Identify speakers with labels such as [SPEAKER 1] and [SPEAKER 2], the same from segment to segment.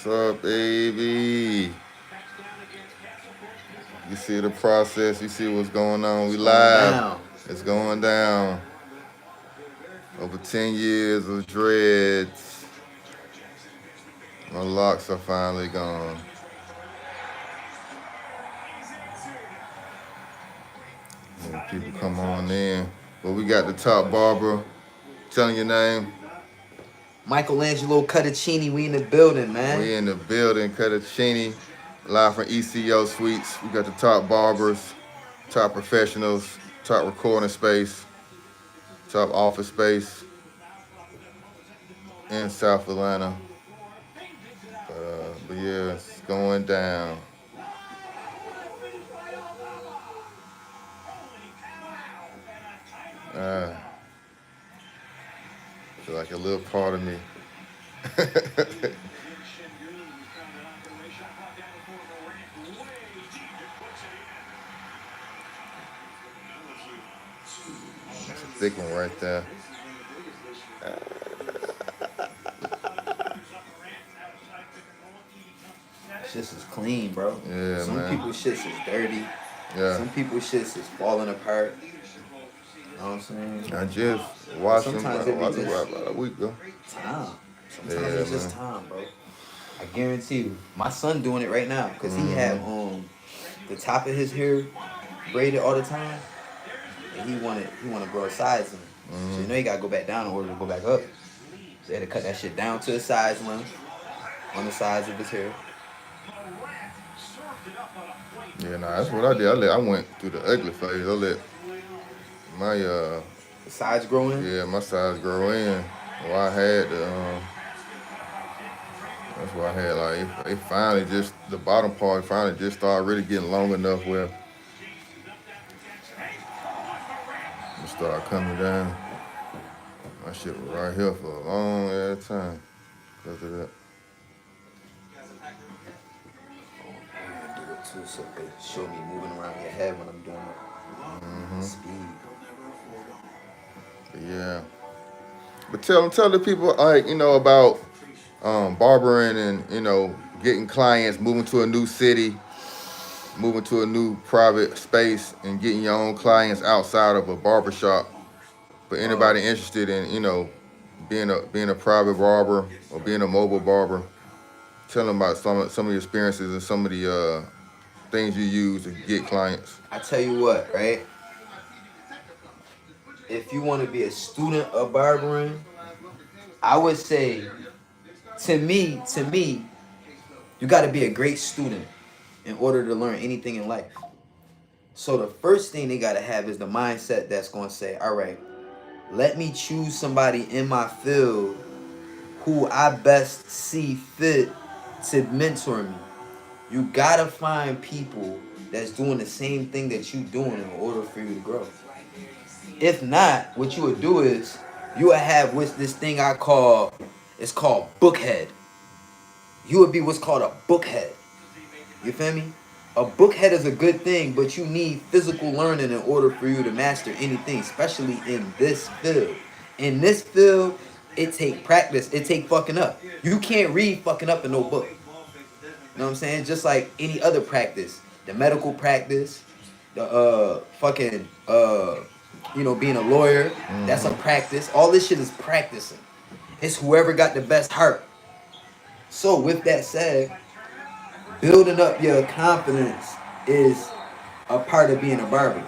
[SPEAKER 1] What's up, baby? You see the process. You see what's going on.
[SPEAKER 2] It's
[SPEAKER 1] We
[SPEAKER 2] going
[SPEAKER 1] live.
[SPEAKER 2] down.
[SPEAKER 1] It's going down. Over 10 years of dreads. My locks are finally gone. And people come on in. But we got the top barber. Telling your name.
[SPEAKER 2] Michelangelo Cuttacini, we in the building, man.
[SPEAKER 1] We in the building. Cuttacini. Live from ECO Suites. We got the top barbers, top professionals, top recording space, top office space in South Atlanta. But yeah, it's going down. Uh, feel like a little part of me. That's a thick one right there.
[SPEAKER 2] Shits is clean, bro.
[SPEAKER 1] Yeah,
[SPEAKER 2] Some
[SPEAKER 1] man.
[SPEAKER 2] people's shits is dirty.
[SPEAKER 1] Yeah.
[SPEAKER 2] Some people's shits is falling apart. You know what I'm saying?
[SPEAKER 1] I just
[SPEAKER 2] But
[SPEAKER 1] watched him
[SPEAKER 2] sometimes it be just
[SPEAKER 1] about a week ago.
[SPEAKER 2] time. Sometimes
[SPEAKER 1] Yeah,
[SPEAKER 2] it's just
[SPEAKER 1] man.
[SPEAKER 2] time, bro. I guarantee you. My son doing it right now. Cause he have the top of his hair braided all the time. And he wanna grow sides in it. So you know he gotta go back down in order to go back up. So they had to cut that shit down to the size length on the sides of his hair.
[SPEAKER 1] Yeah, nah, that's what I did. I went through the ugly phase. I let my
[SPEAKER 2] The sides growing.
[SPEAKER 1] my size grow in. Well, I had the that's why I had like it finally just the bottom part finally just started really getting long enough where it started coming down. My shit was right here for a long ass time because of that.
[SPEAKER 2] I do it too, so it show me moving around your head when I'm doing it. Speed.
[SPEAKER 1] But yeah. But tell the people like about barbering and getting clients, moving to a new city, moving to a new private space, and getting your own clients outside of a barbershop. For
[SPEAKER 2] Uh,
[SPEAKER 1] anybody interested in being a private barber or being a mobile barber, tell them about some of your experiences and some of the things you use to get clients.
[SPEAKER 2] I tell you what, right? If you want to be a student of barbering, I would say, to me, you got to be a great student in order to learn anything in life. So the first thing they got to have is the mindset that's going to say, all right, let me choose somebody in my field who I best see fit to mentor me. You gotta find people that's doing the same thing that you doing in order for you to grow. If not, what you would do is you would have what's this thing I call it's called bookhead. You would be what's called a bookhead. You feel me? A bookhead is a good thing, but you need physical learning in order for you to master anything, especially in this field. In this field, it take practice. It take fucking up. You can't read fucking up in no book. You know what I'm saying? Just like any other practice, the medical practice, the fucking being a lawyer, that's a practice. All this shit is practicing. It's whoever got the best heart. So with that said, building up your confidence is a part of being a barber.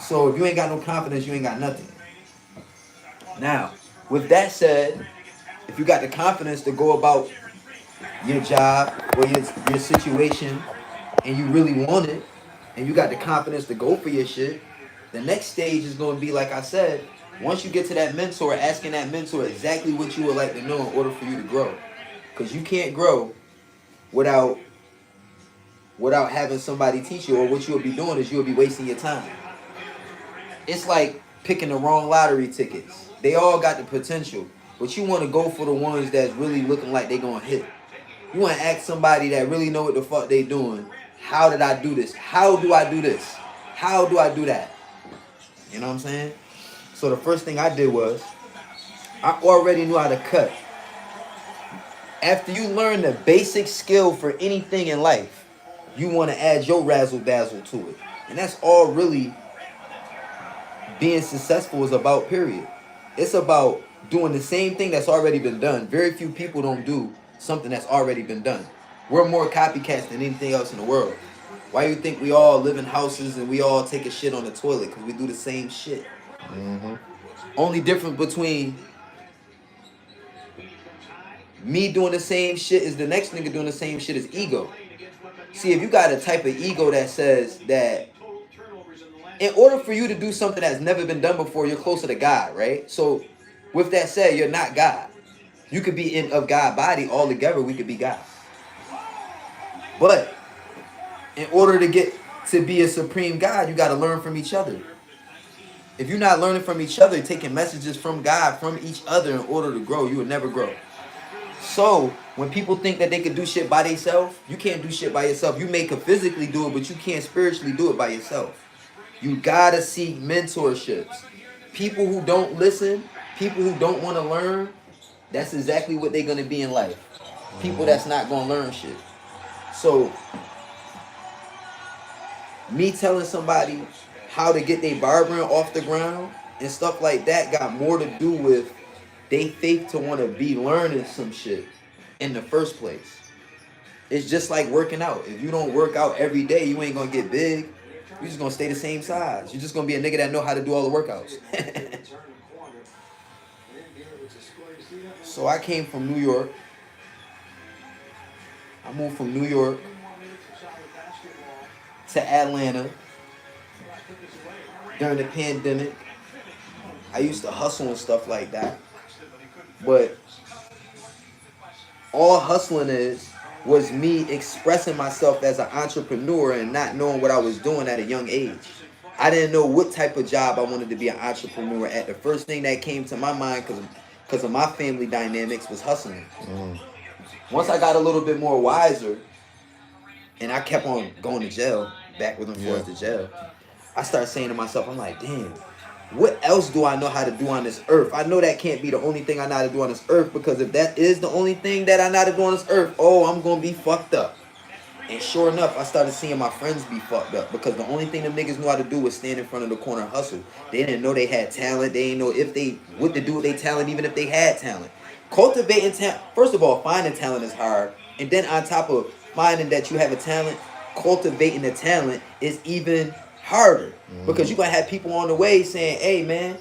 [SPEAKER 2] So if you ain't got no confidence, you ain't got nothing. Now, with that said, if you got the confidence to go about your job or your situation and you really want it and you got the confidence to go for your shit, the next stage is going to be like I said, once you get to that mentor, asking that mentor exactly what you would like to know in order for you to grow. Because you can't grow without having somebody teach you, or what you'll be doing is you'll be wasting your time. It's like picking the wrong lottery tickets. They all got the potential, but you want to go for the ones that's really looking like they gonna hit. You want to ask somebody that really know what the fuck they doing. How did I do this? How do I do this? How do I do that? You know what I'm saying? So the first thing I did was I already knew how to cut After you learn the basic skill for anything in life, you want to add your razzle dazzle to it. And that's all really being successful is about, period. It's about doing the same thing that's already been done. Very few people don't do something that's already been done. We're more copycats than anything else in the world. Why do you think we all live in houses and we all take a shit on the toilet? Because we do the same shit.
[SPEAKER 1] Mm-hmm.
[SPEAKER 2] Only difference between me doing the same shit is the next nigga doing the same shit is ego. See, if you got a type of ego that says that in order for you to do something that's never been done before, you're closer to God, right? So with that said, you're not God. You could be in of God body all together, we could be God. But in order to get to be a supreme God, you got to learn from each other. If you're not learning from each other, taking messages from God, from each other in order to grow, you will never grow. So when people think that they can do shit by themselves, you can't do shit by yourself. You may could physically do it, but you can't spiritually do it by yourself. You gotta seek mentorships. People who don't listen, people who don't want to learn, that's exactly what they're gonna be in life. People that's not gonna learn shit. So me telling somebody how to get their barbering off the ground and stuff like that got more to do with they faith to want to be learning some shit in the first place. It's just like working out. If you don't work out every day, you ain't gonna get big. You're just gonna stay the same size. You're just gonna be a nigga that know how to do all the workouts. So I came from New York. I moved from New York to Atlanta during the pandemic. I used to hustle and stuff like that. But all hustling was me expressing myself as an entrepreneur and not knowing what I was doing at a young age. I didn't know what type of job I wanted to be an entrepreneur at. The first thing that came to my mind because of my family dynamics was hustling. Once I got a little bit more wiser and I kept on going to jail, backwards and forth to jail, I started saying to myself, I'm like, damn, what else do I know how to do on this earth? I know that can't be the only thing I know how to do on this earth, because if that is the only thing that I know how to do on this earth, oh, I'm going to be fucked up. And sure enough, I started seeing my friends be fucked up because the only thing them niggas knew how to do was stand in front of the corner and hustle. They didn't know they had talent. They didn't know what to do with their talent, even if they had talent. Cultivating talent, first of all, finding talent is hard. And then on top of finding that you have a talent, cultivating the talent is even harder. Because you're going to have people on the way saying, hey, man,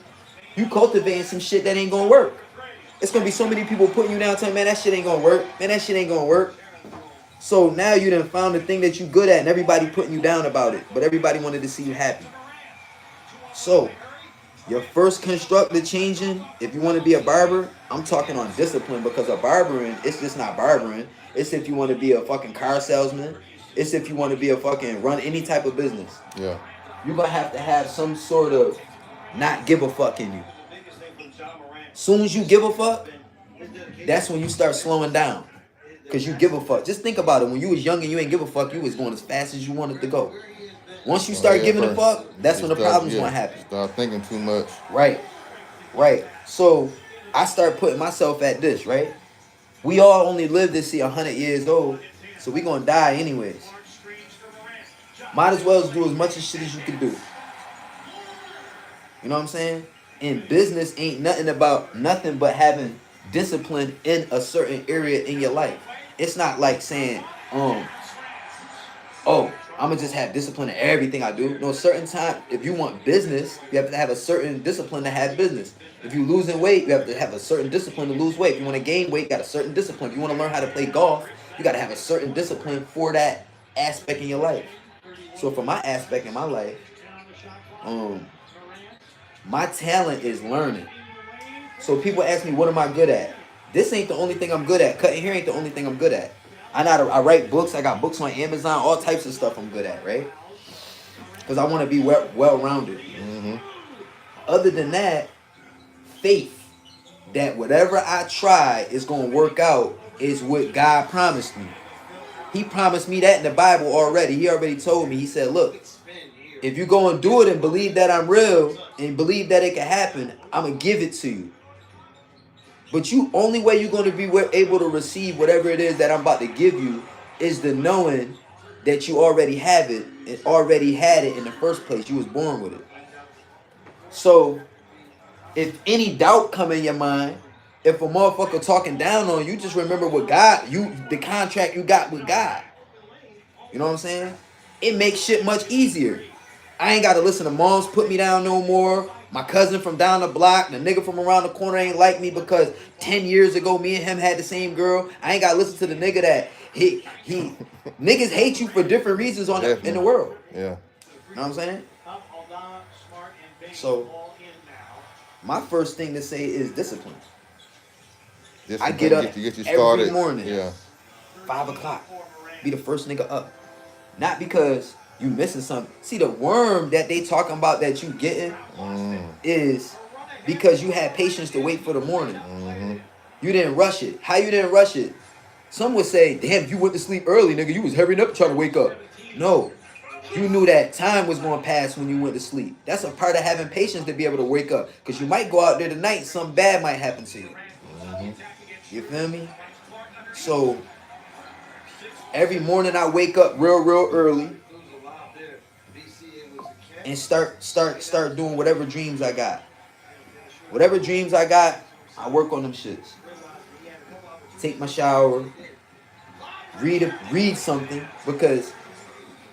[SPEAKER 2] you cultivating some shit that ain't going to work. It's going to be so many people putting you down telling, man, that shit ain't going to work. Man, that shit ain't going to work. So now you done found the thing that you good at and everybody putting you down about it. But everybody wanted to see you happy. So your first constructive changing, if you want to be a barber, I'm talking on discipline, because a barbering, it's just not barbering. It's if you want to be a fucking car salesman. It's if you want to be a fucking run any type of business.
[SPEAKER 1] Yeah.
[SPEAKER 2] You're going to have some sort of not give a fuck in you. Soon as you give a fuck, that's when you start slowing down. Because you give a fuck. Just think about it. When you was young and you ain't give a fuck, you was going as fast as you wanted to go. Once you start giving a fuck, that's when the problems gonna happen.
[SPEAKER 1] Start thinking too much.
[SPEAKER 2] Right. So I start putting myself at this, right? We all only live to see 100 years old, so we gonna die anyways. Might as well do as much as shit as you can do. You know what I'm saying? And business ain't nothing but having discipline in a certain area in your life. It's not like saying, oh, I'm gonna just have discipline in everything I do. No, certain time, if you want business, you have to have a certain discipline to have business. If you losing weight, you have to have a certain discipline to lose weight. If you want to gain weight, you got a certain discipline. If you want to learn how to play golf, you got to have a certain discipline for that aspect in your life. So for my aspect in my life, my talent is learning. So people ask me, what am I good at? This ain't the only thing I'm good at. Cutting hair ain't the only thing I'm good at. I write books. I got books on Amazon. All types of stuff I'm good at, right? Because I want to be well-rounded. Other than that, faith that whatever I try is going to work out is what God promised me. He promised me that in the Bible already. He already told me. He said, look, if you go and do it and believe that I'm real and believe that it can happen, I'm going to give it to you. But you only way you're going to be able to receive whatever it is that I'm about to give you is the knowing that you already have it and already had it in the first place. You was born with it. So if any doubt come in your mind, if a motherfucker talking down on you, just remember what God, the contract you got with God. You know what I'm saying? It makes shit much easier. I ain't got to listen to moms put me down no more. My cousin from down the block, the nigga from around the corner ain't like me because 10 years ago me and him had the same girl. I ain't got to listen to the nigga that he niggas hate you for different reasons in the world.
[SPEAKER 1] Yeah.
[SPEAKER 2] You know what I'm saying? So my first thing to say is discipline. I get up
[SPEAKER 1] to get you
[SPEAKER 2] every
[SPEAKER 1] started.
[SPEAKER 2] morning,
[SPEAKER 1] Yeah.
[SPEAKER 2] 5 o'clock. Be the first nigga up. Not because you missing something. See, the worm that they talking about that you getting is because you had patience to wait for the morning. You didn't rush it. How you didn't rush it? Some would say, damn, you went to sleep early, nigga. You was hurrying up trying to wake up. No. You knew that time was going to pass when you went to sleep. That's a part of having patience to be able to wake up. Because you might go out there tonight and something bad might happen to you. You feel me? So every morning I wake up real early and start doing whatever dreams I got. Whatever dreams I got, I work on them shits. Take my shower, read something, because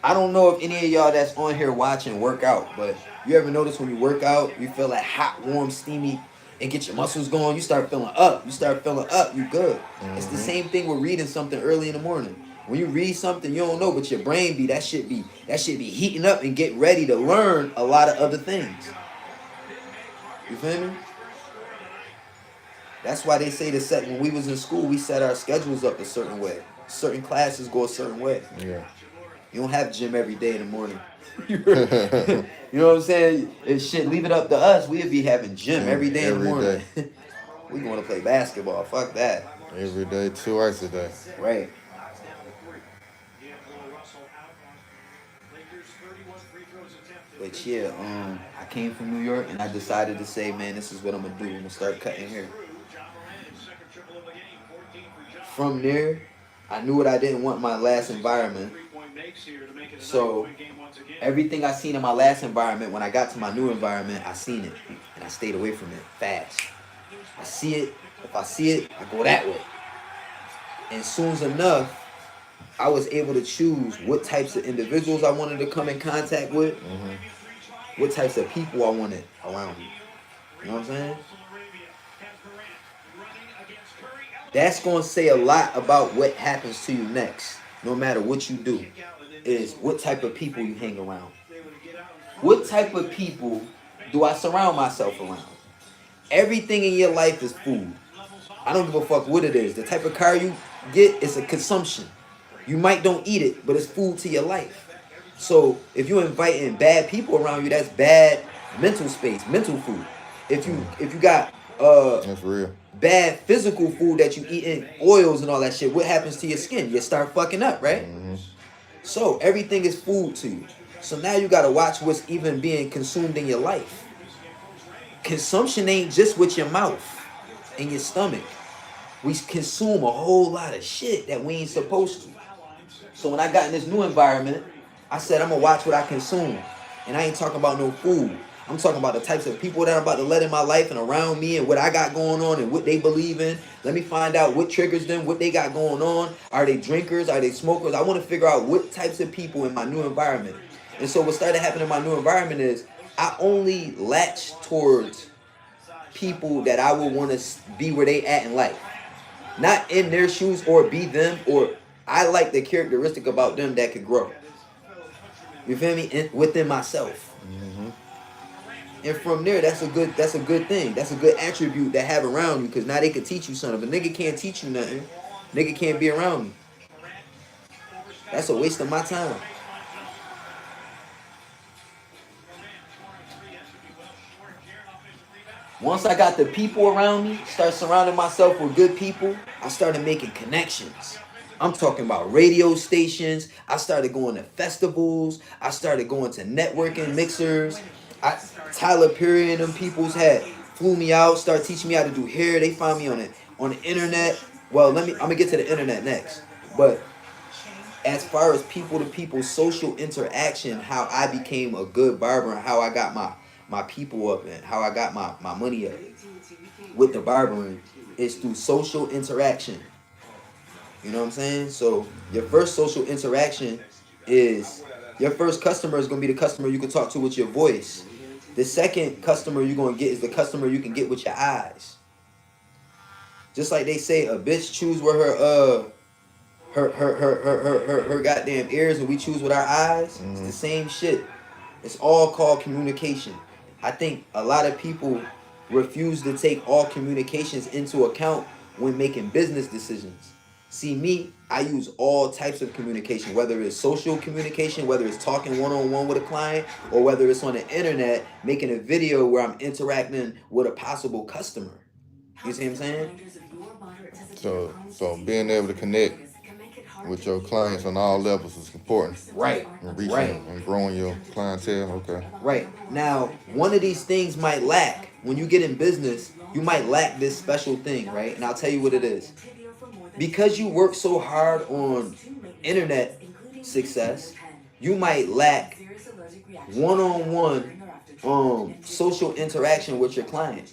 [SPEAKER 2] I don't know if any of y'all that's on here watching work out, but you ever notice when you work out, you feel like hot, warm, steamy, and get your muscles going, you start feeling up. You good. It's the same thing with reading something early in the morning. When you read something you don't know, but your brain that shit be heating up and get ready to learn a lot of other things. You feel me? That's why they say when we was in school, we set our schedules up a certain way. Certain classes go a certain way.
[SPEAKER 1] Yeah.
[SPEAKER 2] You don't have gym every day in the morning. You know what I'm saying? If shit, leave it up to us, we'd be having gym every day in the morning. We want to play basketball. Fuck that.
[SPEAKER 1] Every day, twice a day.
[SPEAKER 2] Right. But yeah, I came from New York and I decided to say, man, this is what I'm gonna do. I'm gonna start cutting hair. From there, I knew what I didn't want in my last environment. So everything I seen in my last environment, when I got to my new environment, I seen it and I stayed away from it fast. I see it. If I see it, I go that way. And soon enough, I was able to choose what types of individuals I wanted to come in contact with, what types of people I wanted around me. You know what I'm saying? That's going to say a lot about what happens to you next, no matter what you do, is what type of people you hang around. What type of people do I surround myself around? Everything in your life is food. I don't give a fuck what it is. The type of car you get is a consumption. You might don't eat it, but it's food to your life. So if you're inviting bad people around you, that's bad mental space, mental food. If you got
[SPEAKER 1] that's real.
[SPEAKER 2] Bad physical food that you eat in, oils and all that shit, what happens to your skin? You start fucking up, right? So everything is food to you. So now you gotta watch what's even being consumed in your life. Consumption ain't just with your mouth and your stomach. We consume a whole lot of shit that we ain't supposed to. So when I got in this new environment, I said I'm gonna watch what I consume. And I ain't talking about no food. I'm talking about the types of people that I'm about to let in my life and around me and what I got going on and what they believe in. Let me find out what triggers them, what they got going on. Are they drinkers? Are they smokers? I want to figure out what types of people in my new environment. And so what started happening in my new environment is I only latch towards people that I would want to be where they at in life. Not in their shoes or be them, or I like the characteristic about them that could grow. You feel me? Within myself. And from there, that's a good thing. That's a good attribute to have around you, because now they can teach you something. If a nigga can't teach you nothing, nigga can't be around me. That's a waste of my time. Once I got the people around me, start surrounding myself with good people, I started making connections. I'm talking about radio stations. I started going to festivals. I started going to networking mixers. Tyler Perry and them peoples had flew me out, started teaching me how to do hair. They find me on the internet. Well, I'm gonna get to the internet next. But as far as people to people social interaction, how I became a good barber and how I got my people up and how I got my money up with the barbering is through social interaction. You know what I'm saying? So your first social interaction is your first customer is gonna be the customer you can talk to with your voice. The second customer you're gonna get is the customer you can get with your eyes. Just like they say, a bitch choose where her goddamn ears, and we choose with our eyes. It's the same shit. It's all called communication. I think a lot of people refuse to take all communications into account when making business decisions. See me, I use all types of communication, whether it's social communication, whether it's talking one-on-one with a client, or whether it's on the internet, making a video where I'm interacting with a possible customer. You see what I'm saying?
[SPEAKER 1] So being able to connect with your clients on all levels is important.
[SPEAKER 2] Right.
[SPEAKER 1] And reaching
[SPEAKER 2] Right.
[SPEAKER 1] and growing your clientele. Okay.
[SPEAKER 2] Right. Now, one of these things might lack. When you get in business, you might lack this special thing, right? And I'll tell you what it is. Because you work so hard on internet success, you might lack one-on-one social interaction with your client.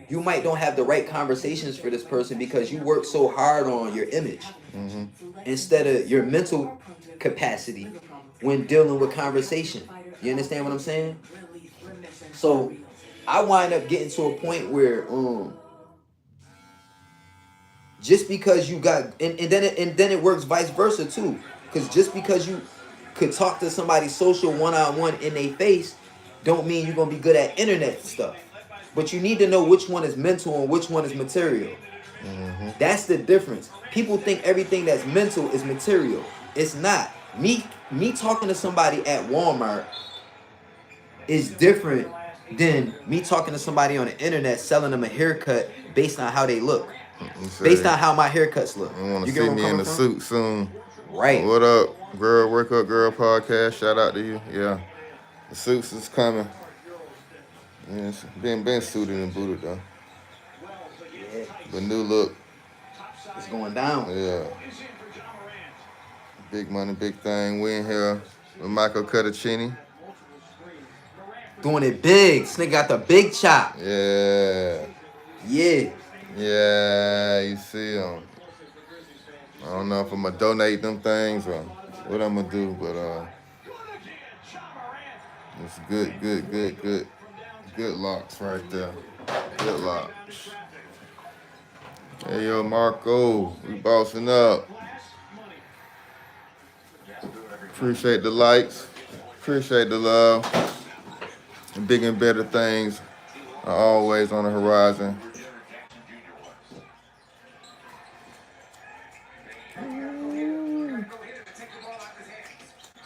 [SPEAKER 2] You might don't have the right conversations for this person because you work so hard on your image instead of your mental capacity when dealing with conversation. You understand what I'm saying? So I wind up getting to a point where just because you got and then it works vice versa too. Because just because you could talk to somebody social one-on-one in their face don't mean you're gonna be good at internet stuff. But you need to know which one is mental and which one is material. That's the difference. People think everything that's mental is material. It's not. Me talking to somebody at Walmart is different than me talking to somebody on the internet selling them a haircut based on how they look. Based on how my haircuts look.
[SPEAKER 1] You want to
[SPEAKER 2] You
[SPEAKER 1] see
[SPEAKER 2] get where I'm
[SPEAKER 1] me in
[SPEAKER 2] coming
[SPEAKER 1] the
[SPEAKER 2] from?
[SPEAKER 1] suit soon.
[SPEAKER 2] Right.
[SPEAKER 1] What up, girl? Work Up Girl podcast. Shout out to you. Yeah. The suits is coming. Yeah, it's been suited and booted though.
[SPEAKER 2] Yeah.
[SPEAKER 1] The new look.
[SPEAKER 2] It's going down.
[SPEAKER 1] Yeah. Big money, big thing. We in here with Michael Cuttacini.
[SPEAKER 2] Doing it big. This nigga got the big chop.
[SPEAKER 1] Yeah.
[SPEAKER 2] Yeah.
[SPEAKER 1] Yeah, you see him. I don't know if I'm gonna donate them things or what I'm gonna do, but it's good locks right there. Good locks. Hey yo, Marco, we bossing up. Appreciate the likes, appreciate the love. And big and better things are always on the horizon.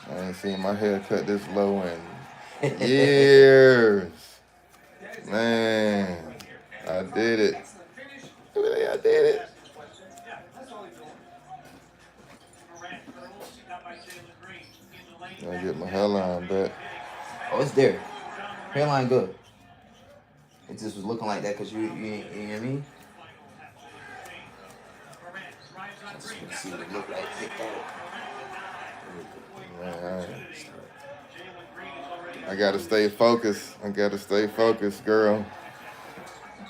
[SPEAKER 1] I ain't seen my hair cut this low in years. Man, I did it. Really, I did it. I get my hairline back.
[SPEAKER 2] Oh, it's there. Hairline good. It just was looking like that because you know what I mean? I just want to see what it look like.
[SPEAKER 1] Man, I gotta stay focused, girl.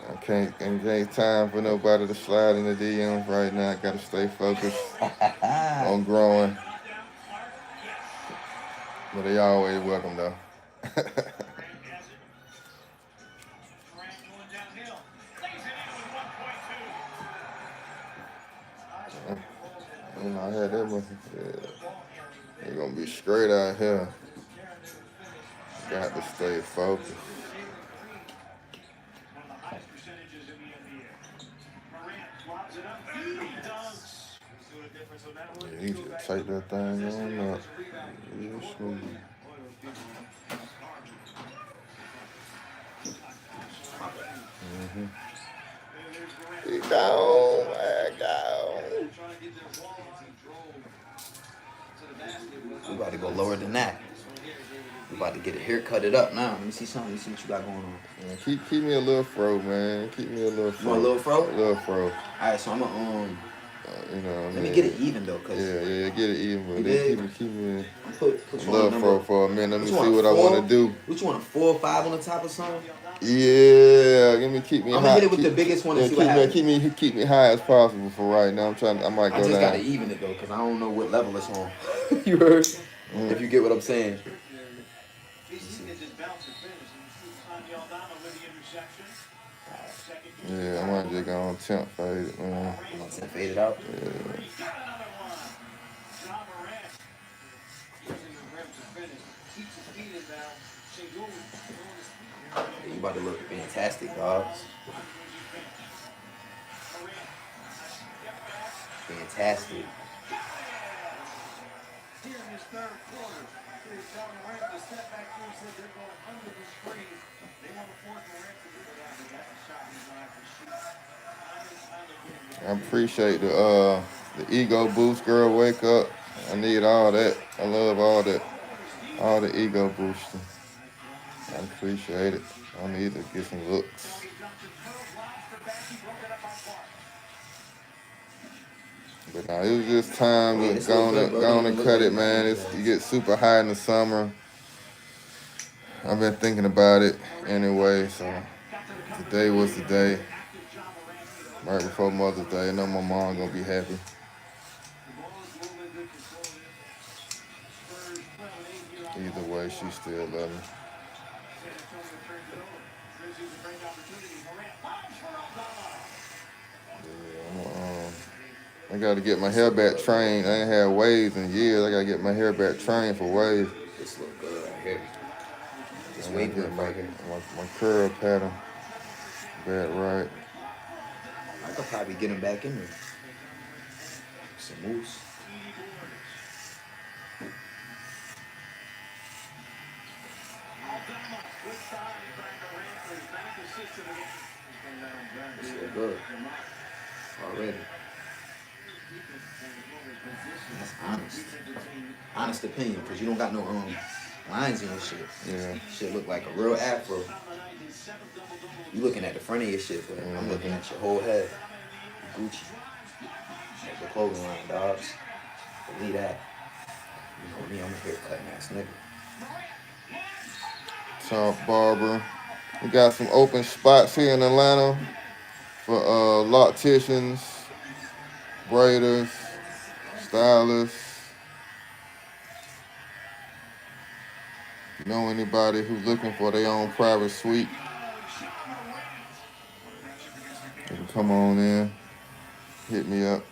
[SPEAKER 1] I can't time for nobody to slide in the DMs right now. I gotta stay focused on growing. But they always welcome though. You know, I had that one. Yeah. They're gonna be straight out here. Got to stay focused. Yeah, you just take that thing on up. Real smooth. Go, man, go.
[SPEAKER 2] We about to go lower than that. You about to get a hair, cut it up now. Let me see something. Let me see what you got going on.
[SPEAKER 1] Man, keep me a little fro, man. Keep me a little fro.
[SPEAKER 2] You want a little fro?
[SPEAKER 1] A little fro.
[SPEAKER 2] All right, so I'm gonna
[SPEAKER 1] you know,
[SPEAKER 2] let me get it even though, cause
[SPEAKER 1] yeah, get it even, but then keep me
[SPEAKER 2] put
[SPEAKER 1] a little fro for a minute. Let me see what I
[SPEAKER 2] want
[SPEAKER 1] want to do.
[SPEAKER 2] What you want, a 4 or 5 on the top or something?
[SPEAKER 1] Yeah, keep me
[SPEAKER 2] I'm
[SPEAKER 1] high.
[SPEAKER 2] gonna hit it with the biggest one and see what happens.
[SPEAKER 1] Keep me high as possible for right now. I might go down.
[SPEAKER 2] I just gotta even it though, cause I don't know what level it's on. You heard? If you get what I'm saying.
[SPEAKER 1] Yeah, I might just go on temp fade it, man.
[SPEAKER 2] I'm gonna temp fade it out.
[SPEAKER 1] Yeah.
[SPEAKER 2] You about to look fantastic, dogs. Fantastic.
[SPEAKER 1] I appreciate the ego boost, girl. Wake up. I need all that. I love all that. All the ego boosting. I appreciate it. I need to get some looks. But now it was just time to go on and cut it, man. You get super high in the summer. I've been thinking about it anyway, so today was the day. Right before Mother's Day. I know my mom gonna be happy. Either way, she still love me. I gotta get my hair back trained. I ain't had waves in years. I gotta get my hair back trained for waves.
[SPEAKER 2] This look good right here. This wave good right here.
[SPEAKER 1] My curl pattern back right.
[SPEAKER 2] I could probably get him back in there. Some moves. This look good. Already. That's honest. Honest opinion, because you don't got no lines in your shit.
[SPEAKER 1] Yeah.
[SPEAKER 2] Shit look like a real afro. You looking at the front of your shit, but I'm looking at your whole head. Gucci. Like the clothing line, dogs. Believe that. You know me, I'm a haircutting ass nigga.
[SPEAKER 1] Top Barber. We got some open spots here in Atlanta for locticians, braiders, stylists. If you know anybody who's looking for their own private suite, you can come on in, hit me up.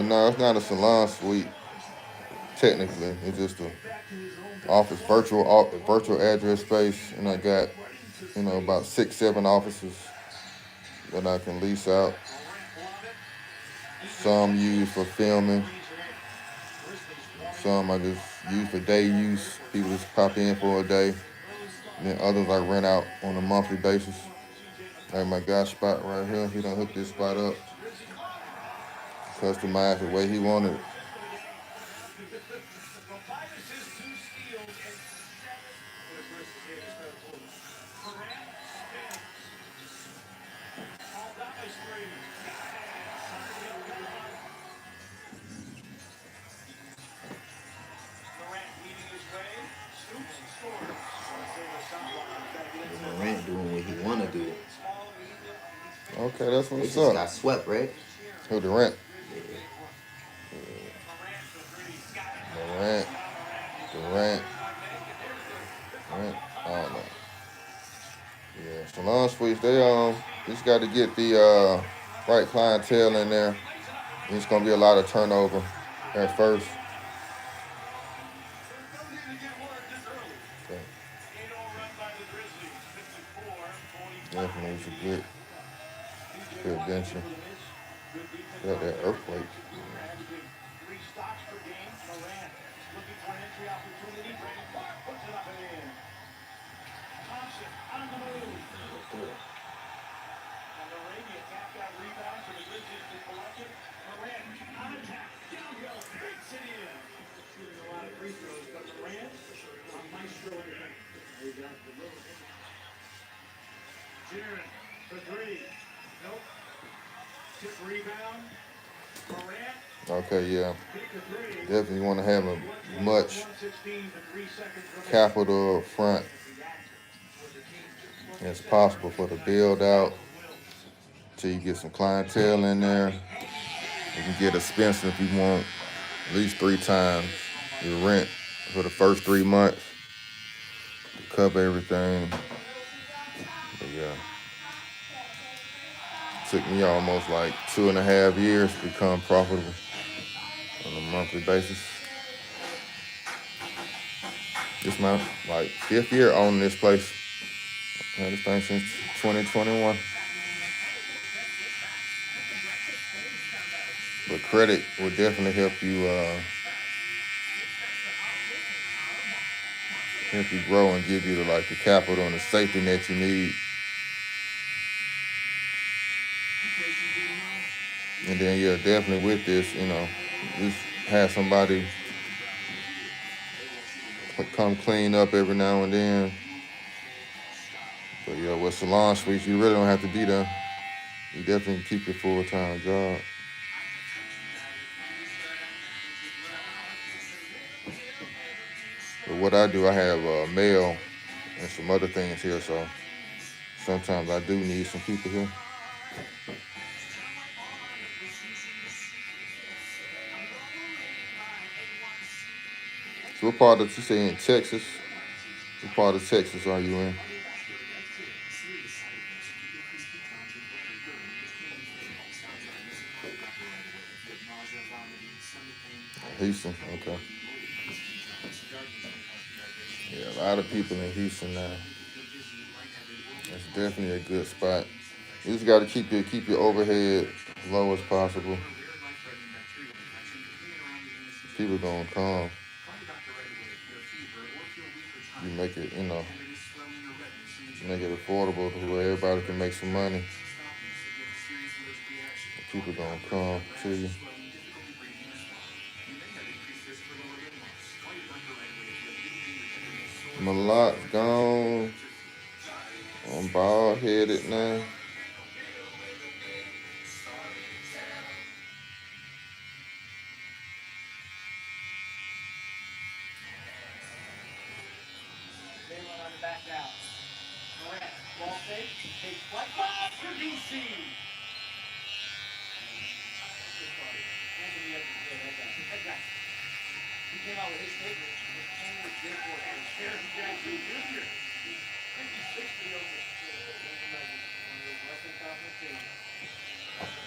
[SPEAKER 1] No, it's not a salon suite. Technically, it's just a office, virtual address space, and I got, about 6-7 offices that I can lease out. Some use for filming. Some I just use for day use. People just pop in for a day. And then others I rent out on a monthly basis. Like my guy spot right here, he done hooked this spot up. Customized the way he wanted it.
[SPEAKER 2] Morant doing what he wanna do.
[SPEAKER 1] Okay, that's what's up.
[SPEAKER 2] They just got swept, right?
[SPEAKER 1] Who, Durant?
[SPEAKER 2] Yeah.
[SPEAKER 1] Durant. I don't know. Yeah, salon suites, they just got to get the right clientele in there. It's gonna be a lot of turnover at first. Definitely was a good venture. Got that earthquake. Okay, yeah. Definitely want to have a much capital front as possible for the build out till you get some clientele in there. You can get expensive if you want at least 3 times your rent for the first 3 months to cover everything. But yeah, it took me almost like 2.5 years to become profitable on a monthly basis. This my like 5th year owning this place. Had this thing since 2021. But credit will definitely help you grow and give you the capital and the safety net you need. And then yeah, definitely with this, just have somebody come clean up every now and then. But yeah, with salon suites, you really don't have to be there. You definitely keep your full-time job. But what I do, I have mail and some other things here, so sometimes I do need some people here. So what part of, you say in Texas? What part of Texas are you in? Houston, okay. Yeah, a lot of people in Houston now. It's definitely a good spot. You just got to keep your overhead low as possible. People gonna come. You make it, make it affordable to where everybody can make some money. People gonna come to you. My lot's gone. I'm bald headed now.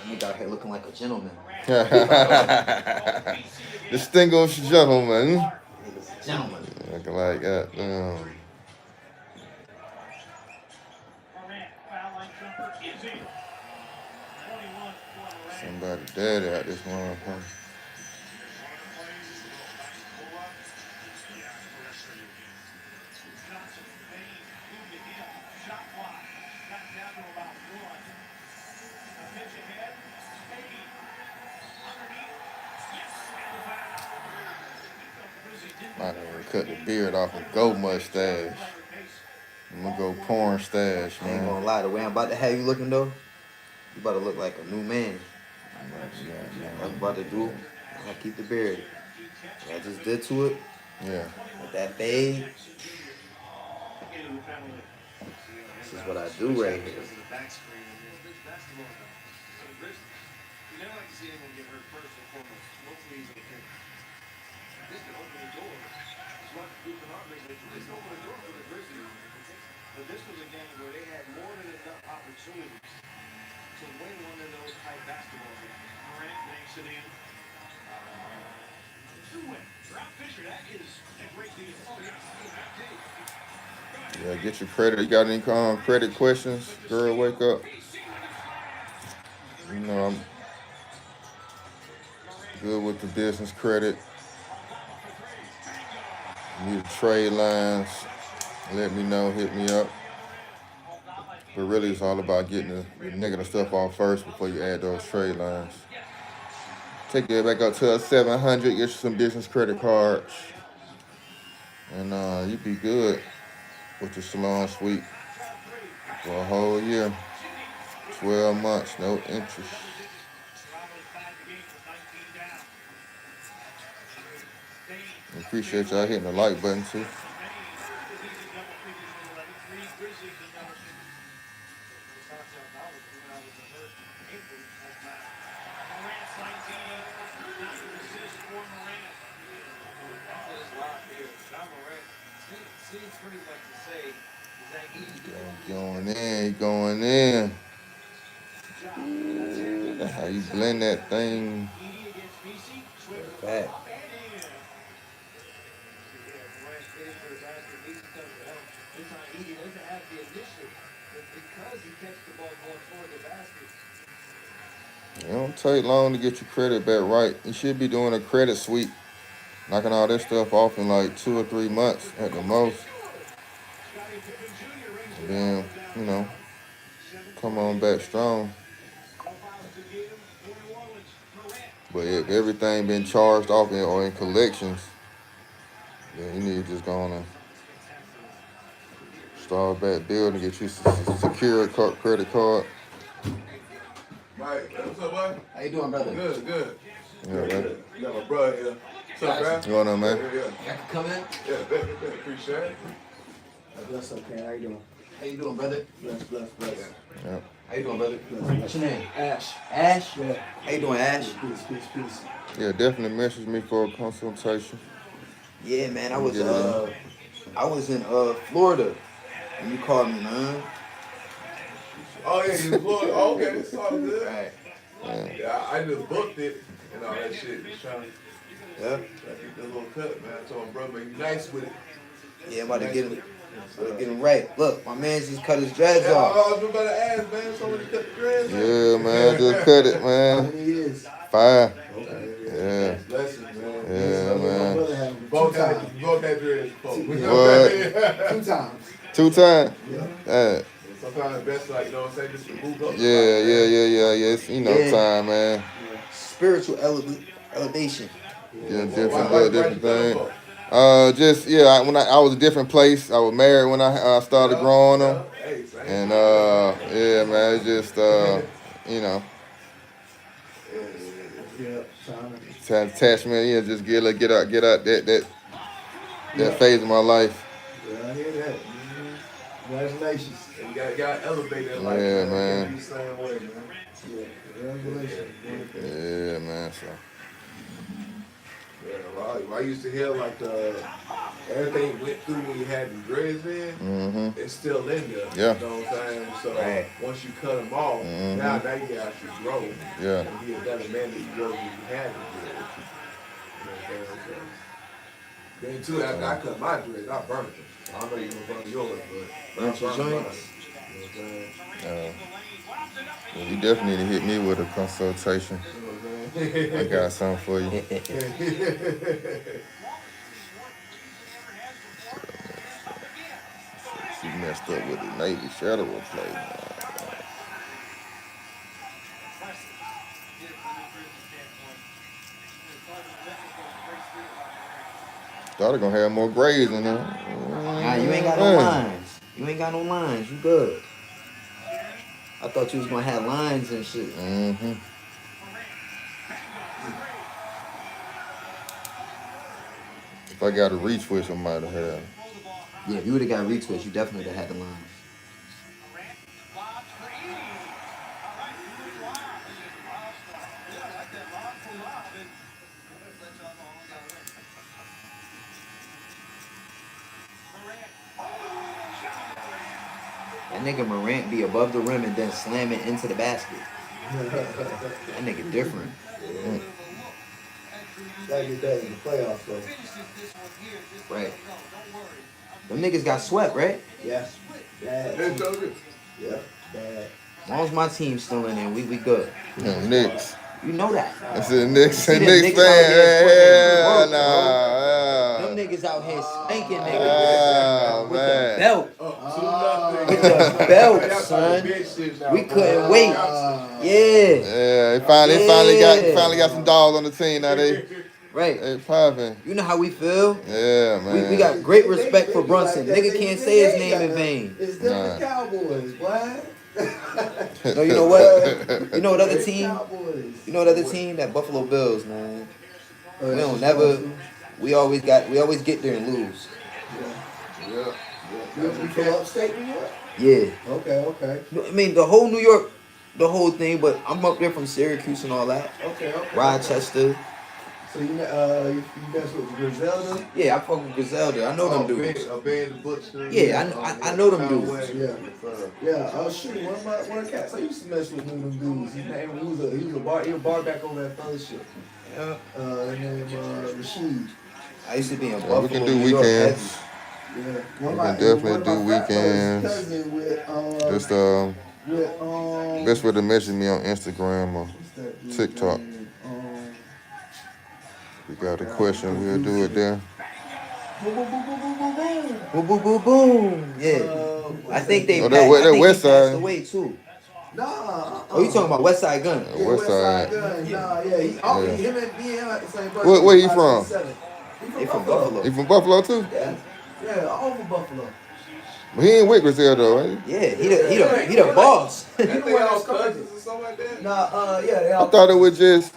[SPEAKER 2] Nigga out here looking like a gentleman.
[SPEAKER 1] Distinguished gentleman.
[SPEAKER 2] Nigga's a gentleman.
[SPEAKER 1] Looking like that. Somebody daddy out this motherfucker. Might have cut the beard off and go mustache. I'm gonna go porn stash,
[SPEAKER 2] I ain't
[SPEAKER 1] man.
[SPEAKER 2] gonna lie, the way I'm about to have you looking though, you about to look like a new man. What I'm about to do, I keep the beard. What I just did to it.
[SPEAKER 1] Yeah.
[SPEAKER 2] With that fade. This is what I do right here.
[SPEAKER 1] Yeah, get your credit. You got any credit questions? Girl, wake up. You know, I'm good with the business credit. Need trade lines. Let me know. Hit me up. But really, it's all about getting the negative stuff off first before you add those trade lines. Take it back up to a 700. Get you some business credit cards. And you be good with the salon suite for a whole year. 12 months, no interest. Appreciate y'all hitting the like button too. Going in. How you blend that thing?
[SPEAKER 2] Bad.
[SPEAKER 1] It don't take long to get your credit back right. You should be doing a credit sweep, knocking all that stuff off in like 2 or 3 months at the most. And then, you know, come on back strong. But if everything been charged off or in collections, then you need to just go on and start back building, get you a secure credit card.
[SPEAKER 3] Mike, what's up, boy?
[SPEAKER 2] How you doing, brother?
[SPEAKER 3] Good.
[SPEAKER 1] Yeah, man.
[SPEAKER 3] You got my brother here. What's up, man?
[SPEAKER 1] What's going on, man?
[SPEAKER 3] Yeah.
[SPEAKER 2] I can come in?
[SPEAKER 3] Yeah, bet. Appreciate it.
[SPEAKER 4] Bless up, man. How you doing?
[SPEAKER 2] How you doing, brother?
[SPEAKER 4] Bless.
[SPEAKER 1] Yeah.
[SPEAKER 2] How you doing, brother?
[SPEAKER 4] Bless.
[SPEAKER 2] What's your name?
[SPEAKER 4] Ash.
[SPEAKER 2] Ash?
[SPEAKER 4] Yeah.
[SPEAKER 2] How you doing, Ash?
[SPEAKER 4] Peace.
[SPEAKER 1] Yeah, definitely message me for a consultation.
[SPEAKER 2] Yeah, man. I was in Florida when you called me, man.
[SPEAKER 3] Oh, yeah, you Florida. Oh, okay, it's all good.
[SPEAKER 2] Right.
[SPEAKER 3] Yeah, I just booked it and all that shit. Just trying to
[SPEAKER 2] Yeah.
[SPEAKER 3] get that little cut, man. I told my brother, be nice with it.
[SPEAKER 2] Yeah, I'm about to get him right. Look, my man just cut his dreads
[SPEAKER 3] Yeah,
[SPEAKER 2] off.
[SPEAKER 3] I was about to ask, man. Someone to cut the dreads.
[SPEAKER 1] Yeah, man, just cut it,
[SPEAKER 4] How
[SPEAKER 1] man.
[SPEAKER 4] many years?
[SPEAKER 1] 5.
[SPEAKER 4] Okay.
[SPEAKER 1] Yeah.
[SPEAKER 3] Blessings, man.
[SPEAKER 1] Yeah, man.
[SPEAKER 4] My brother had him
[SPEAKER 3] Both
[SPEAKER 4] two times.
[SPEAKER 3] had dreads before.
[SPEAKER 1] What?
[SPEAKER 4] 2 times.
[SPEAKER 1] 2 times?
[SPEAKER 4] Yeah.
[SPEAKER 3] Sometimes it's best, like, you know what I'm saying, just to move up.
[SPEAKER 1] Yeah. It's,
[SPEAKER 2] Yeah.
[SPEAKER 1] time, man.
[SPEAKER 2] Spiritual elevation.
[SPEAKER 1] Yeah,
[SPEAKER 3] Why
[SPEAKER 1] different
[SPEAKER 3] you cut 'em
[SPEAKER 1] thing.
[SPEAKER 3] for?
[SPEAKER 1] When I was a different place. I was married when I started growing them.
[SPEAKER 3] Hey, same.
[SPEAKER 1] And, yeah, man, it's just, you know,
[SPEAKER 4] Yeah. Trying
[SPEAKER 1] it's an attachment, yeah, just get out that phase of my life.
[SPEAKER 4] I hear that. Congratulations.
[SPEAKER 3] And you got elevated like
[SPEAKER 1] Yeah,
[SPEAKER 3] that.
[SPEAKER 1] man.
[SPEAKER 3] Can't be the same way, man.
[SPEAKER 4] Yeah. Congratulations.
[SPEAKER 1] Yeah, man, so.
[SPEAKER 3] Yeah, well, I used to hear like everything went through when you had the dreads in.
[SPEAKER 1] Mm-hmm.
[SPEAKER 3] It's still in there.
[SPEAKER 1] Yeah.
[SPEAKER 3] You know what I'm saying? So
[SPEAKER 2] Right.
[SPEAKER 3] once you cut them off, now you can actually grow.
[SPEAKER 1] Yeah.
[SPEAKER 3] And be a better man that you were when you had the dreads. You know what I'm saying? So, then too, after I cut my dreads, I burned them. I know you're gonna burn yours, but
[SPEAKER 2] Burnt your
[SPEAKER 3] I burned mine.
[SPEAKER 2] joints?
[SPEAKER 3] You know what I'm saying?
[SPEAKER 1] Well, you definitely need to hit me with a consultation.
[SPEAKER 3] You know what I'm saying?
[SPEAKER 1] I got something for you. She messed up with the Navy Federal play, man. Thought it gonna have more grades in there.
[SPEAKER 2] Nah, you ain't got no lines. You good. I thought you was gonna have lines and shit.
[SPEAKER 1] Mm-hmm. If I got a retwist, I might have had.
[SPEAKER 2] Yeah, if you would have got retwist, you definitely would have had the lines. That nigga Morant be above the rim and then slam it into the basket. That nigga different.
[SPEAKER 4] Gotta get that in the playoffs, though.
[SPEAKER 2] Right. Them niggas got swept, right?
[SPEAKER 4] Yeah. Bad.
[SPEAKER 3] They so good.
[SPEAKER 4] Yeah. Bad.
[SPEAKER 2] As long as my team's still in there, we good.
[SPEAKER 1] Knicks.
[SPEAKER 2] You know that.
[SPEAKER 1] I said Knicks.
[SPEAKER 2] See them
[SPEAKER 1] Knicks
[SPEAKER 2] niggas
[SPEAKER 1] fan.
[SPEAKER 2] out here putting in
[SPEAKER 1] Yeah,
[SPEAKER 2] work,
[SPEAKER 1] nah.
[SPEAKER 2] Them niggas out here spanking niggas
[SPEAKER 1] Oh,
[SPEAKER 2] with
[SPEAKER 1] man.
[SPEAKER 2] the belt.
[SPEAKER 3] With
[SPEAKER 2] the belt, son. We couldn't wait. Yeah.
[SPEAKER 1] Yeah, they finally got some dogs on the team now. They
[SPEAKER 2] Right.
[SPEAKER 1] popping.
[SPEAKER 2] You know how we feel.
[SPEAKER 1] Yeah, man.
[SPEAKER 2] We got great respect for Brunson. Nigga can't say his name in vain.
[SPEAKER 4] It's them Cowboys, boy.
[SPEAKER 2] No, you know what? You know what other team?
[SPEAKER 4] Cowboys.
[SPEAKER 2] You know what other team? That Buffalo Bills, man.
[SPEAKER 4] Oh,
[SPEAKER 2] We
[SPEAKER 4] that's
[SPEAKER 2] don't
[SPEAKER 4] just
[SPEAKER 2] never.
[SPEAKER 4] awesome.
[SPEAKER 2] We always get there and lose.
[SPEAKER 3] Yeah.
[SPEAKER 4] You from upstate New York?
[SPEAKER 2] Yeah.
[SPEAKER 4] Okay.
[SPEAKER 2] I mean the whole New York, the whole thing. But I'm up there from Syracuse and all that.
[SPEAKER 4] Okay.
[SPEAKER 2] Rochester.
[SPEAKER 4] So you guys with Griselda?
[SPEAKER 2] Yeah, I fuck with Griselda. I know them dudes.
[SPEAKER 3] Obeying the butcher.
[SPEAKER 2] Yeah, I know them dudes.
[SPEAKER 4] Yeah. Oh shoot, one of the cats I used to mess with one of them dudes. His name he was a bar back over at fellowship.
[SPEAKER 2] Yeah.
[SPEAKER 4] His name Rashid.
[SPEAKER 2] I used to be in
[SPEAKER 1] Yeah,
[SPEAKER 2] Buffalo.
[SPEAKER 1] we can do
[SPEAKER 2] New York,
[SPEAKER 1] weekends.
[SPEAKER 4] Yeah.
[SPEAKER 1] We can definitely do weekends. Just best way to message me on Instagram or TikTok. We got a question, we'll do it there.
[SPEAKER 2] Boom, boom, boom, boom. Yeah. I think they.
[SPEAKER 1] Oh,
[SPEAKER 2] I think
[SPEAKER 1] that
[SPEAKER 2] he
[SPEAKER 1] West
[SPEAKER 2] passed
[SPEAKER 1] Side.
[SPEAKER 2] away too.
[SPEAKER 4] Nah.
[SPEAKER 2] Oh, you talking about West Side Gun?
[SPEAKER 1] Yeah, West Side.
[SPEAKER 4] Nah, yeah. Him and me at the same person.
[SPEAKER 1] Where he from?
[SPEAKER 2] They from Buffalo.
[SPEAKER 1] He from Buffalo too?
[SPEAKER 4] Yeah, all from Buffalo.
[SPEAKER 1] But he ain't with Griselda though, right?
[SPEAKER 2] Yeah, he the boss.
[SPEAKER 3] I think they all cousins or something like that.
[SPEAKER 4] Nah, yeah, they
[SPEAKER 1] I
[SPEAKER 4] all.
[SPEAKER 1] thought it was just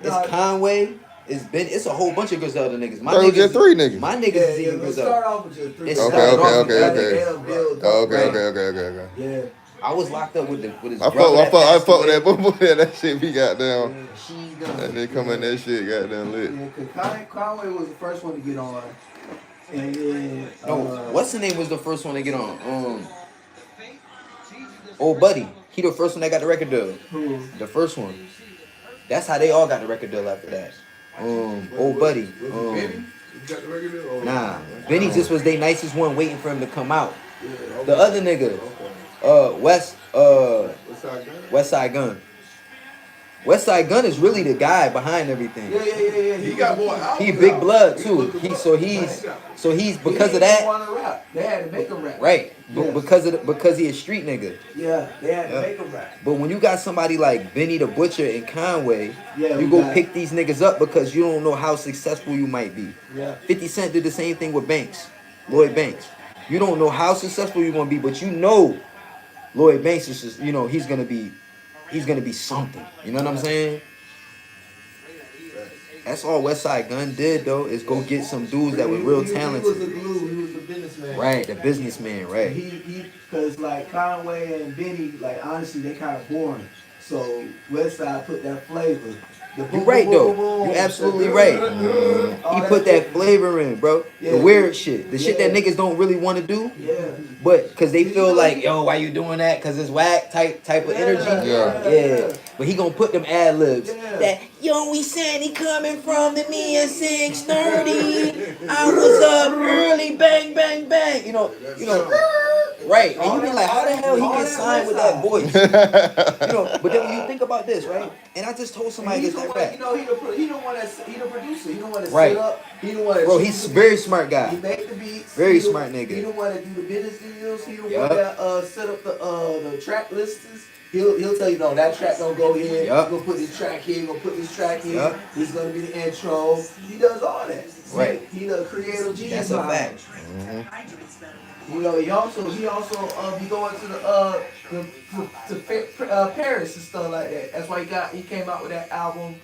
[SPEAKER 2] It's Conway. It's a whole bunch of Griselda niggas. My
[SPEAKER 1] thought it was
[SPEAKER 2] niggas,
[SPEAKER 1] just 3 niggas.
[SPEAKER 2] my niggas is even
[SPEAKER 4] Let's start
[SPEAKER 2] Griselda.
[SPEAKER 4] off with just three.
[SPEAKER 2] It
[SPEAKER 1] Okay,
[SPEAKER 2] started off with that
[SPEAKER 1] okay.
[SPEAKER 4] Yeah.
[SPEAKER 2] I was locked up with his
[SPEAKER 1] I
[SPEAKER 2] brother.
[SPEAKER 1] fuck
[SPEAKER 2] that
[SPEAKER 1] with
[SPEAKER 2] passed
[SPEAKER 1] that boom. That shit be goddamn.
[SPEAKER 4] Yeah, she done.
[SPEAKER 1] And they come in that shit goddamn lit.
[SPEAKER 4] Yeah, cause Conway was the first one to get on. And then
[SPEAKER 2] No, what's the name was the first one to get on? Old Buddy. He the first one that got the record deal.
[SPEAKER 4] who?
[SPEAKER 2] The first one. That's how they all got the record deal after that. Old Buddy.
[SPEAKER 3] Benny? You got the regular or?
[SPEAKER 2] Nah. Benny just was their nicest one waiting for him to come out.
[SPEAKER 3] Yeah, okay.
[SPEAKER 2] The other nigga,
[SPEAKER 3] What's that gun?
[SPEAKER 2] West Side Gun. West Side Gun is really the guy behind everything.
[SPEAKER 4] Yeah.
[SPEAKER 3] He got more albums.
[SPEAKER 2] He big
[SPEAKER 3] out.
[SPEAKER 2] blood
[SPEAKER 3] He
[SPEAKER 2] too.
[SPEAKER 3] looking
[SPEAKER 2] He's
[SPEAKER 3] up.
[SPEAKER 2] because of
[SPEAKER 4] He
[SPEAKER 2] that,
[SPEAKER 4] wanted to rap. They had to make him rap.
[SPEAKER 2] right?
[SPEAKER 4] Yeah.
[SPEAKER 2] Because he a street nigga.
[SPEAKER 4] Yeah, they had to
[SPEAKER 2] Yeah.
[SPEAKER 4] make him rap.
[SPEAKER 2] But when you got somebody like Benny the Butcher and Conway,
[SPEAKER 4] Yeah,
[SPEAKER 2] you
[SPEAKER 4] we
[SPEAKER 2] go
[SPEAKER 4] got-
[SPEAKER 2] pick these niggas up because you don't know how successful you might be.
[SPEAKER 4] Yeah.
[SPEAKER 2] 50 Cent did the same thing with Banks, Lloyd Banks. You don't know how successful you're gonna be, but you know Lloyd Banks is just, he's gonna be something. You know what I'm saying? That's all West Side Gun did though, is go get some dudes that were real
[SPEAKER 4] He was
[SPEAKER 2] talented.
[SPEAKER 4] the glue. He was the businessman.
[SPEAKER 2] Right, the businessman, right.
[SPEAKER 4] He, cause like Conway and Benny, like honestly, they kind of boring. So Westside put that flavor.
[SPEAKER 2] You're right though. You're absolutely right. He put that flavor in, bro. The
[SPEAKER 4] Yeah.
[SPEAKER 2] weird shit. The shit that
[SPEAKER 4] Yeah.
[SPEAKER 2] niggas don't really want to do.
[SPEAKER 4] Yeah.
[SPEAKER 2] But cause they feel like, yo, why you doing that? Cause it's whack type of energy. Yeah. But he gonna put them ad libs.
[SPEAKER 4] Yeah.
[SPEAKER 2] That yo, we said he coming from the me at 6:30. I was up early, bang, bang, bang. You know. Right. And you be like, how the hell he get signed with that voice? But then when you think about this, right? And I just told somebody
[SPEAKER 4] He's
[SPEAKER 2] this
[SPEAKER 4] the
[SPEAKER 2] that
[SPEAKER 4] one,
[SPEAKER 2] fact.
[SPEAKER 4] he the one that's he the producer. He the one that
[SPEAKER 2] Right.
[SPEAKER 4] set up. He the one that
[SPEAKER 2] Bro,
[SPEAKER 4] choose
[SPEAKER 2] he's
[SPEAKER 4] the
[SPEAKER 2] a very
[SPEAKER 4] beats.
[SPEAKER 2] smart
[SPEAKER 4] He
[SPEAKER 2] guy.
[SPEAKER 4] make the beats.
[SPEAKER 2] Very
[SPEAKER 4] He the-
[SPEAKER 2] smart nigga.
[SPEAKER 4] He the one that do the business deals. He the
[SPEAKER 2] Yup.
[SPEAKER 4] one that set up the track listings. He'll tell you, no, that track don't go here.
[SPEAKER 2] Yup.
[SPEAKER 4] We're gonna put this track here. We're gonna put this track here.
[SPEAKER 2] Yup.
[SPEAKER 4] This is gonna be the intro. He does all that.
[SPEAKER 2] Right.
[SPEAKER 4] He the creative genius.
[SPEAKER 2] That's a
[SPEAKER 4] behind
[SPEAKER 2] fact.
[SPEAKER 4] it. He also be going to Paris and stuff like that. That's why he came out with that album.